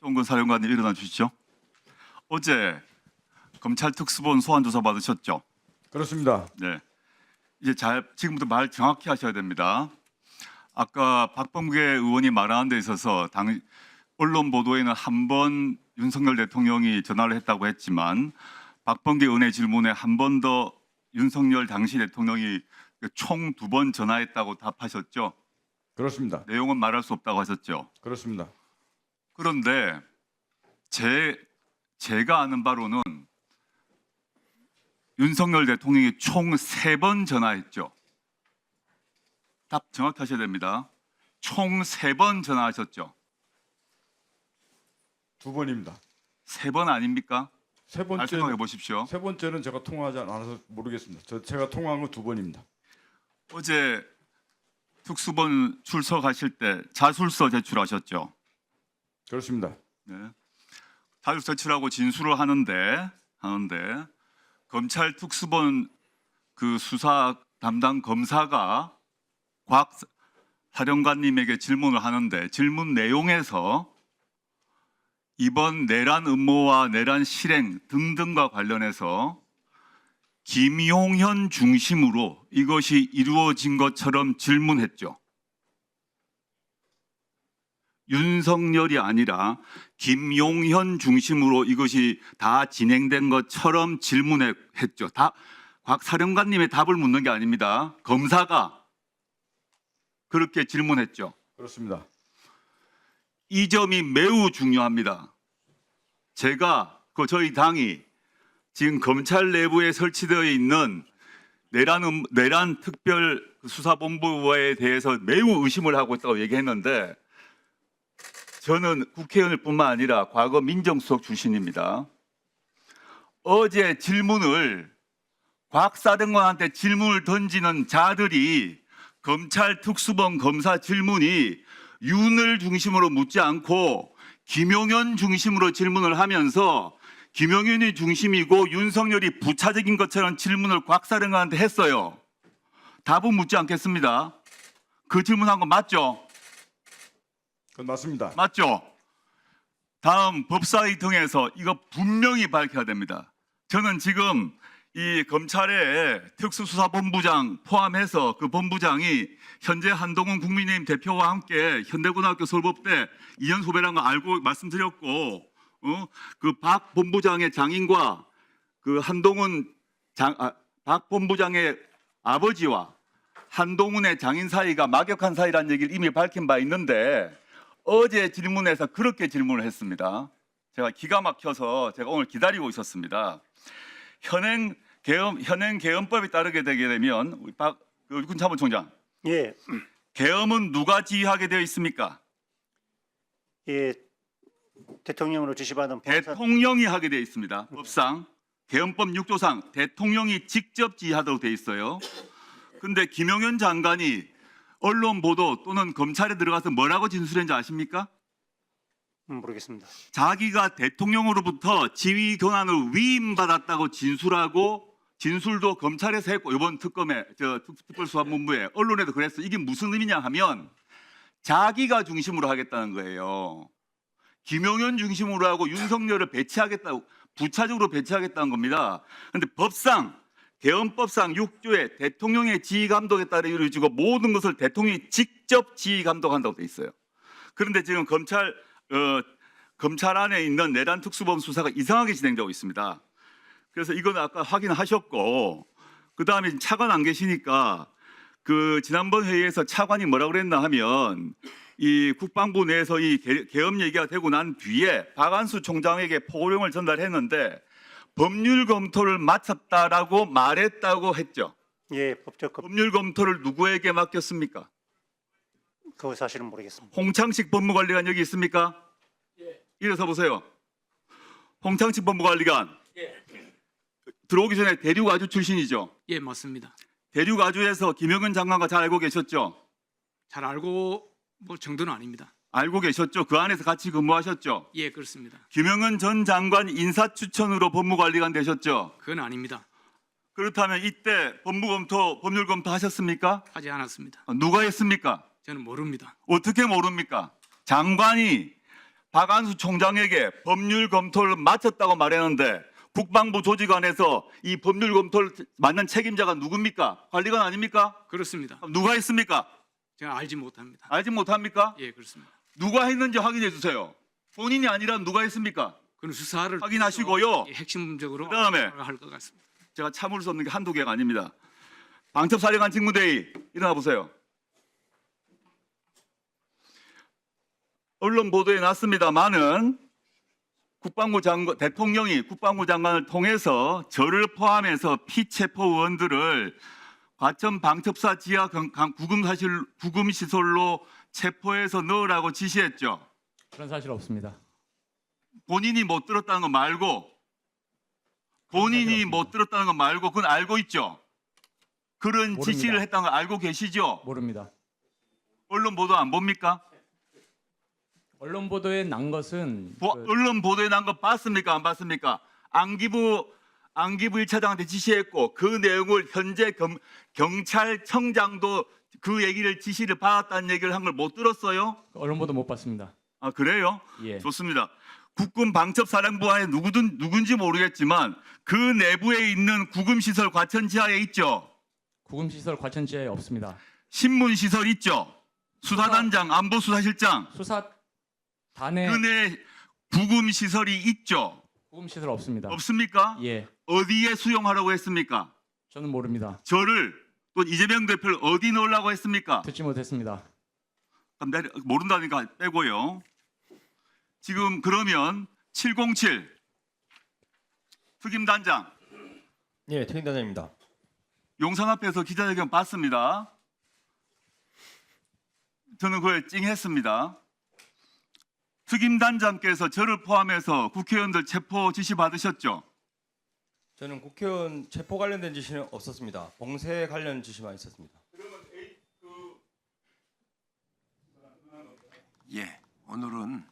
박동근 사령관님 일어나 주시죠. 어제 검찰 특수본 소환 조사 받으셨죠? 그렇습니다. 네. 이제 지금부터 말 정확히 하셔야 됩니다. 아까 박범계 의원이 말하는 데 있어서 언론 보도에는 한 번 윤석열 대통령이 전화를 했다고 했지만 박범계 의원의 질문에 한 번 더 윤석열 당시 대통령이 총 2번 전화했다고 답하셨죠? 그렇습니다. 내용은 말할 수 없다고 하셨죠? 그렇습니다. 그런데 제가 아는 바로는 윤석열 대통령이 총 3번 전화했죠. 답 정확히 하셔야 됩니다. 총 3번 전화하셨죠. 2번입니다. 3번 아닙니까? 세 번째 말씀해 보십시오. 세 번째는 제가 통화하지 않아서 모르겠습니다. 제가 통화한 건 2번입니다. 어제 특수본 출석하실 때 자술서 제출하셨죠. 그렇습니다. 네. 자술서 제출하고 진술을 하는데 검찰 특수본 그 수사 담당 검사가 곽 사령관님에게 질문을 하는데 질문 내용에서 이번 내란 음모와 내란 실행 등등과 관련해서 김용현 중심으로 이것이 이루어진 것처럼 질문했죠. 윤석열이 아니라 김용현 중심으로 이것이 다 진행된 것처럼 질문했죠. 곽 사령관님의 답을 묻는 게 아닙니다. 검사가 그렇게 질문했죠. 그렇습니다. 이 점이 매우 중요합니다. 저희 당이 지금 검찰 내부에 설치되어 있는 내란 특별 수사본부에 대해서 매우 의심을 하고 있다고 얘기했는데 저는 국회의원일 뿐만 아니라 과거 민정수석 출신입니다. 어제 곽 사령관한테 질문을 던지는 자들이 검찰 특수본 검사 질문이 윤을 중심으로 묻지 않고 김용현 중심으로 질문을 하면서 김용현이 중심이고 윤석열이 부차적인 것처럼 질문을 곽 사령관한테 했어요. 답은 묻지 않겠습니다. 그 질문한 거 맞죠? 그건 맞습니다. 맞죠? 다음 법사위 등에서 이거 분명히 밝혀야 됩니다. 저는 지금 이 검찰의 특수수사본부장 포함해서 그 본부장이 현재 한동훈 국민의힘 대표와 함께 현대고등학교 서울법대 2년 후배라는 거 알고 말씀드렸고 그 박 본부장의 장인과 그 박 본부장의 아버지와 한동훈의 장인 사이가 막역한 사이라는 얘기를 이미 밝힌 바 있는데 어제 질문에서 그렇게 질문을 했습니다. 제가 기가 막혀서 제가 오늘 기다리고 있었습니다. 현행 계엄법에 따르게 되게 되면 우리 육군 참모총장, 예, 계엄은 누가 지휘하게 되어 있습니까? 예, 대통령으로 지시받은 대통령이 하게 되어 있습니다. 법상 계엄법 6조상 대통령이 직접 지휘하도록 되어 있어요. 그런데 김용현 장관이 언론 보도 또는 검찰에 들어가서 뭐라고 진술했는지 아십니까? 모르겠습니다. 자기가 대통령으로부터 지휘 권한을 위임받았다고 진술하고 진술도 검찰에서 했고 이번 특별수사본부에 언론에도 그랬어. 이게 무슨 의미냐 하면 자기가 중심으로 하겠다는 거예요. 김용현 중심으로 하고 윤석열을 배치하겠다고 부차적으로 배치하겠다는 겁니다. 그런데 계엄법상 6조에 대통령의 지휘 감독에 따라 이루어지고 모든 것을 대통령이 직접 지휘 감독한다고 돼 있어요. 그런데 지금 검찰 안에 있는 내란 특수본 수사가 이상하게 진행되고 있습니다. 그래서 이건 아까 확인하셨고 그 다음에 차관 안 계시니까 그 지난번 회의에서 차관이 뭐라고 그랬나 하면 이 국방부 내에서 이 계엄 얘기가 되고 난 뒤에 박안수 총장에게 포고령을 전달했는데 법률 검토를 마쳤다라고 말했다고 했죠. 예, 법률 검토를 누구에게 맡겼습니까? 그 사실은 모르겠습니다. 홍창식 법무관리관 여기 있습니까? 예. 일어서 보세요. 홍창식 법무관리관. 예. 들어오기 전에 대륙아주 출신이죠. 예, 맞습니다. 대륙아주에서 김영은 장관과 잘 알고 계셨죠? 잘 알고 뭐 정도는 아닙니다. 알고 계셨죠? 그 안에서 같이 근무하셨죠? 예, 그렇습니다. 김영은 전 장관 인사 추천으로 법무관리관 되셨죠? 그건 아닙니다. 그렇다면 이때 법률 검토 하셨습니까? 하지 않았습니다. 누가 했습니까? 저는 모릅니다. 어떻게 모릅니까? 장관이 박안수 총장에게 법률 검토를 마쳤다고 말했는데 국방부 조직 안에서 이 법률 검토를 맡는 책임자가 누굽니까? 관리관 아닙니까? 그렇습니다. 그럼 누가 했습니까? 제가 알지 못합니다. 알지 못합니까? 예, 그렇습니다. 누가 했는지 확인해 주세요. 본인이 아니라 누가 했습니까? 그건 수사를 확인하시고요. 예, 핵심적으로 그다음에 할 것 같습니다. 제가 참을 수 없는 게 한두 개가 아닙니다. 방첩사령관 직무대의 일어나 보세요. 언론 보도에 났습니다만은 대통령이 국방부 장관을 통해서 저를 포함해서 피체포원들을 과천 방첩사 지하 구금 시설로 체포해서 넣으라고 지시했죠. 그런 사실 없습니다. 본인이 못 들었다는 거 말고 그건 알고 있죠. 그런 모릅니다. 지시를 했다는 걸 알고 계시죠. 모릅니다. 언론 보도 안 봅니까? 언론 보도에 난 것은 언론 보도에 난 거 봤습니까? 안 봤습니까? 안기부 1차장한테 지시했고 그 내용을 현재 경찰청장도 그 얘기를 지시를 받았다는 얘기를 한 걸 못 들었어요? 언론 보도 못 봤습니다. 아 그래요? 예. 좋습니다. 국군 방첩사령부 안에 누군지 모르겠지만 그 내부에 있는 구금시설 과천 지하에 있죠. 구금시설 과천지하에 없습니다. 신문시설 있죠. 수사단장, 안보수사실장 수사단에 그 내 구금시설이 있죠. 구금시설 없습니다. 없습니까? 예, 어디에 수용하라고 했습니까? 저는 모릅니다. 저를 또 이재명 대표를 어디 넣으려고 했습니까? 듣지 못했습니다. 그럼 모른다니까 빼고요. 지금 그러면 707 특임단장 예, 특임단장입니다. 용산 앞에서 기자회견 봤습니다. 저는 그걸 찡했습니다. 특임단장께서 저를 포함해서 국회의원들 체포 지시 받으셨죠? 저는 국회의원 체포 관련된 지시는 없었습니다. 봉쇄 관련 지시만 있었습니다. 예, 오늘은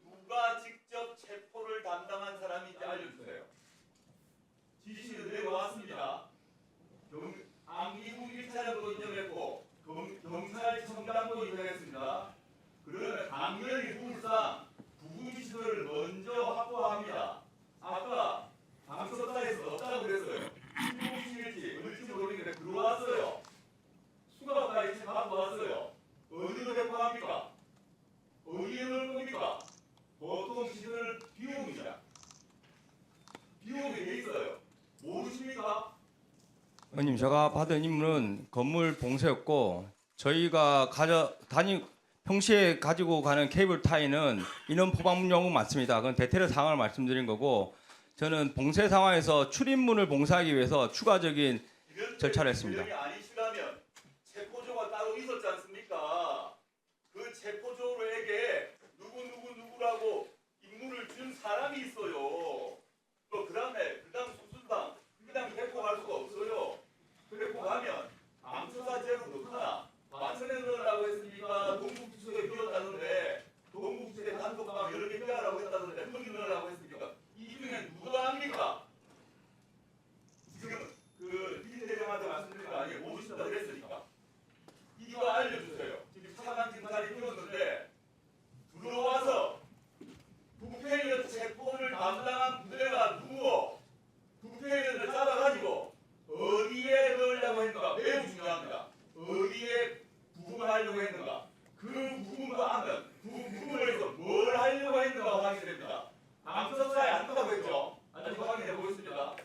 누가 직접 체포를 담당한 사람인지 알려주세요. 지시는 내려왔습니다. 안기부 1차장도 인정했고 경찰청장도 인정했습니다. 그러면 당연히 rule상 구금시설을 먼저 확보합니다. 아까 방첩사에서 없다고 그랬어요. 신공실지 을지 모르겠는데 들어왔어요. 수갑까지 갖고 왔어요. 어디로 대포합니까? 어디에 넣을 겁니까? 보통 시설을 비웁니다. 비우게 돼 있어요. 모르십니까? 의원님, 제가 받은 임무는 건물 봉쇄였고 저희가 평시에 가지고 가는 케이블 타이는 인원 포방용은 맞습니다. 그건 대테러 상황을 말씀드린 거고 저는 봉쇄 상황에서 출입문을 봉쇄하기 위해서 추가적인 절차를 했습니다. 이런 아니시라면 체포조가 따로 있었지 않습니까? 그 체포조에게 누구라고 임무를 준 사람이 있어요. 또 그다음에 수순당 그냥 데리고 갈 수가 없어요. 데리고 가면 방수사제로 넣거나 마천에 넣으라고 했으니까 동국지소에 넣었다는데 동국지소에 단독방 여러 개 빼라고 했다는데 거기 넣으라고 했으니까 이 중에 누가 합니까? 지금 그 이대장한테 말씀드린 거 아니에요. 모르신다 그랬으니까 이거 알려주세요. 지금 차관 진찰이 뛰었는데 들어와서 국회의원 체포를 담당한 부대가 누구고 국회의원을 잡아가지고 어디에 넣으려고 했는가 매우 중요합니다. 어디에 구금을 하려고 했는가 그 구금도 하면 구금을 해서 뭘 하려고 했는가 확인이 됩니다. 방첩사에 안 넣다고 했죠. 아직 확인해 보겠습니다.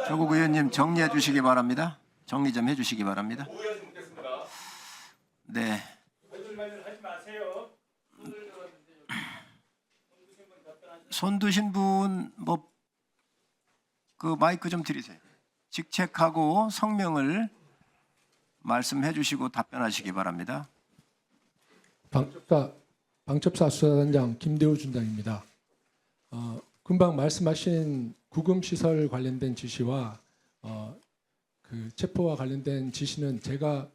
조국 의원님 정리해 주시기 바랍니다. 정리 좀 해주시기 바랍니다. 오해하지 묻겠습니다. 네. 손 드신 분 그 마이크 좀 드리세요. 직책하고 성명을 말씀해 주시고 답변하시기 바랍니다. 방첩사 수사단장 김대우 준장입니다. 금방 말씀하신 구금시설 관련된 지시와 그 체포와 관련된 지시는 제가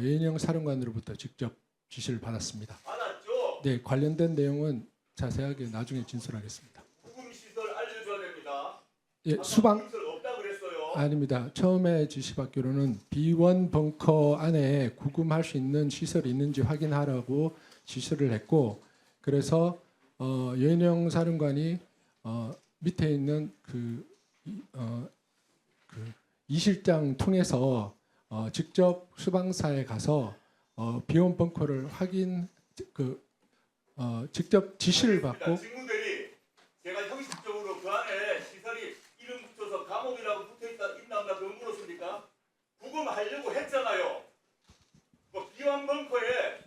예인영 사령관으로부터 직접 지시를 받았습니다. 받았죠? 네, 관련된 내용은 자세하게 나중에 진술하겠습니다. 구금시설 알려줘야 됩니다. 예, 수방 구금시설 없다 그랬어요. 아닙니다. 처음에 지시받기로는 B1 벙커 안에 구금할 수 있는 시설이 있는지 확인하라고 지시를 했고 그래서 여인영 사령관이 밑에 있는 이 실장 통해서 직접 수방사에 가서 비원 벙커를 직접 지시를 받고 친구들이 제가 형식적으로 그 안에 시설이 이름 붙여서 감옥이라고 붙어있다 있나 없나 그거 물었습니까? 구금하려고 했잖아요. 뭐 비원 벙커에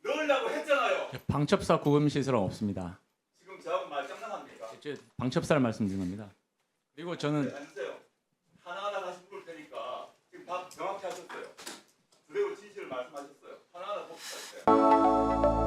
넣으려고 했잖아요. 방첩사 구금 시설은 없습니다. 지금 저하고 말장난합니까? 방첩사를 말씀드린 겁니다. 그리고 저는 앉으세요. 하나하나 다시 물을 테니까 지금 답 정확히 하셨어요. 그대로 진실을 말씀하셨어요. 하나하나 봅시다.